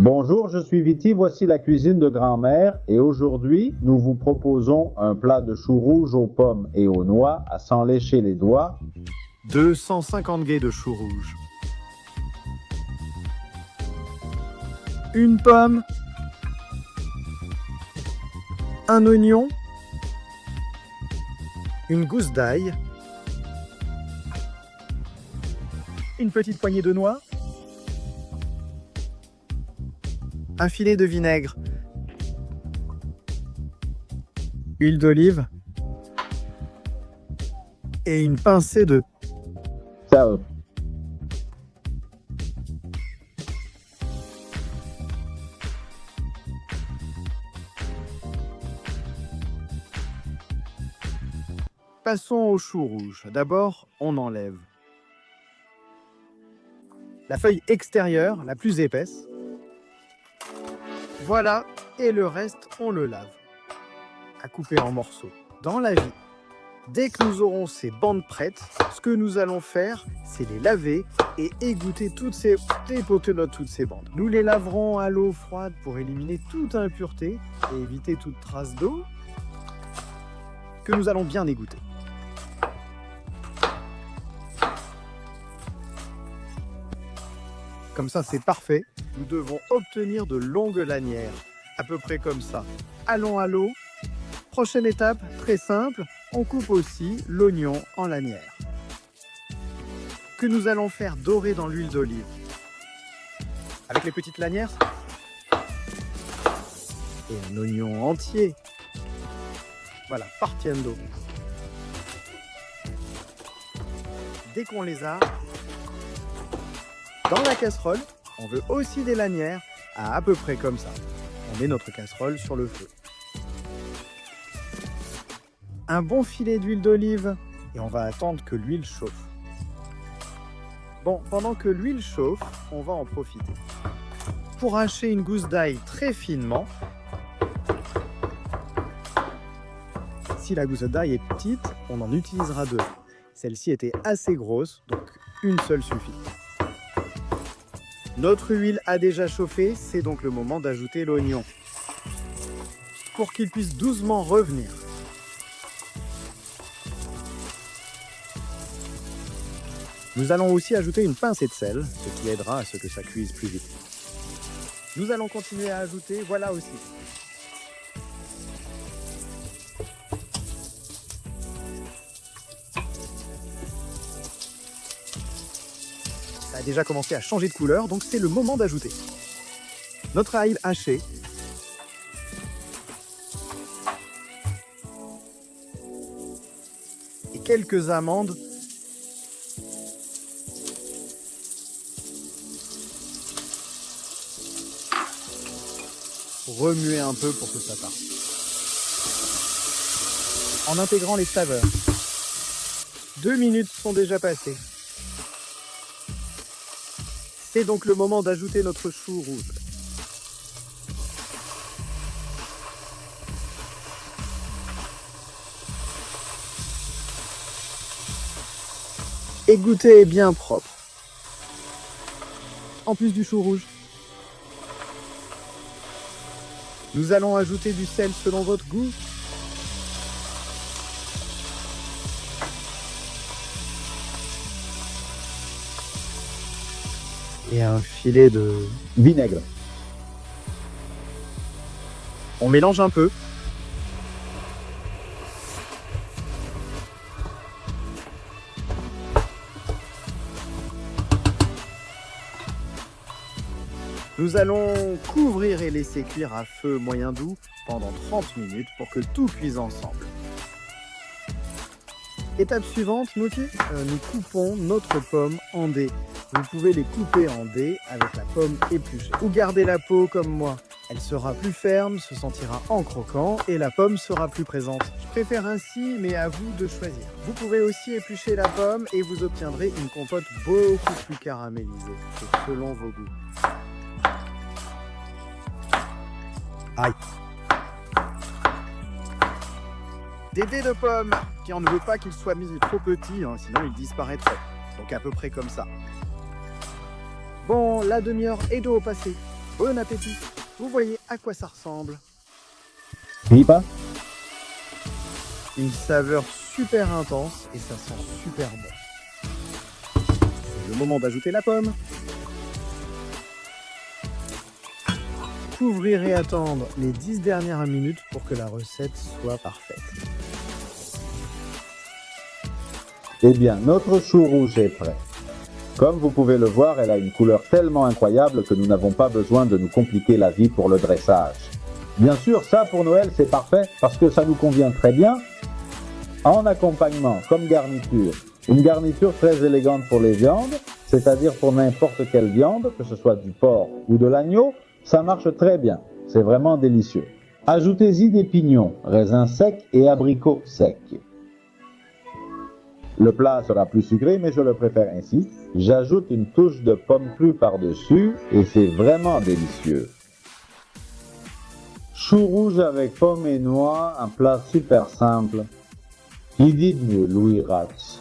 Bonjour, je suis Viti, voici la cuisine de grand-mère et aujourd'hui, nous vous proposons un plat de choux rouges aux pommes et aux noix à s'en lécher les doigts. 250 g de choux rouges. Une pomme. Un oignon. Une gousse d'ail. Une petite poignée de noix. Un filet de vinaigre. Huile d'olive. Et une pincée de Sel. Passons aux choux rouges. D'abord, on enlève la feuille extérieure, la plus épaisse. Voilà, et le reste, on le lave. À couper en morceaux. Dans la vie, dès que nous aurons ces bandes prêtes, ce que nous allons faire, c'est les laver et égoutter dépoter toutes ces bandes. Nous les laverons à l'eau froide pour éliminer toute impureté et éviter toute trace d'eau que nous allons bien égoutter. Comme ça, c'est parfait. Nous devons obtenir de longues lanières, à peu près comme ça. Allons à l'eau. Prochaine étape, très simple, on coupe aussi l'oignon en lanières, que nous allons faire dorer dans l'huile d'olive. Avec les petites lanières. Et un oignon entier. Voilà, partiendo. Dès qu'on les a, dans la casserole, on veut aussi des lanières à peu près comme ça. On met notre casserole sur le feu. Un bon filet d'huile d'olive et on va attendre que l'huile chauffe. Bon, pendant que l'huile chauffe, on va en profiter. Pour hacher une gousse d'ail très finement, si la gousse d'ail est petite, on en utilisera deux. Celle-ci était assez grosse, donc une seule suffit. Notre huile a déjà chauffé, c'est donc le moment d'ajouter l'oignon pour qu'il puisse doucement revenir. Nous allons aussi ajouter une pincée de sel, ce qui aidera à ce que ça cuise plus vite. Nous allons continuer à ajouter, voilà aussi. Ça a déjà commencé à changer de couleur, donc c'est le moment d'ajouter notre ail haché. Et quelques amandes. Remuer un peu pour que ça parte. En intégrant les saveurs. 2 minutes sont déjà passées. C'est donc le moment d'ajouter notre chou rouge. Égoutter est bien propre. En plus du chou rouge. Nous allons ajouter du sel selon votre goût. Et un filet de Vinaigre. On mélange un peu. Nous allons couvrir et laisser cuire à feu moyen doux pendant 30 minutes pour que tout cuise ensemble. Étape suivante, nous coupons notre pomme en dés. Vous pouvez les couper en dés avec la pomme épluchée. Ou garder la peau comme moi. Elle sera plus ferme, se sentira en croquant et la pomme sera plus présente. Je préfère ainsi, mais à vous de choisir. Vous pouvez aussi éplucher la pomme et vous obtiendrez une compote beaucoup plus caramélisée, selon vos goûts. Aïe. Des dés de pommes, qui on ne veut pas qu'ils soient mis trop petits, sinon ils disparaîtraient. Donc à peu près comme ça. Bon, la demi-heure est de haut passé. Bon appétit. Vous voyez à quoi ça ressemble? Pipa? Une saveur super intense et ça sent super bon. C'est le moment d'ajouter la pomme. Couvrir et attendre les 10 dernières minutes pour que la recette soit parfaite. Eh bien, notre chou rouge est prêt. Comme vous pouvez le voir, elle a une couleur tellement incroyable que nous n'avons pas besoin de nous compliquer la vie pour le dressage. Bien sûr, ça pour Noël, c'est parfait parce que ça nous convient très bien. En accompagnement, comme garniture, une garniture très élégante pour les viandes, c'est-à-dire pour n'importe quelle viande, que ce soit du porc ou de l'agneau, ça marche très bien. C'est vraiment délicieux. Ajoutez-y des pignons, raisins secs et abricots secs. Le plat sera plus sucré, mais je le préfère ainsi. J'ajoute une touche de pomme crue par-dessus et c'est vraiment délicieux. Chou rouge avec pommes et noix, un plat super simple. Qui dit de mieux, Louis Ratz?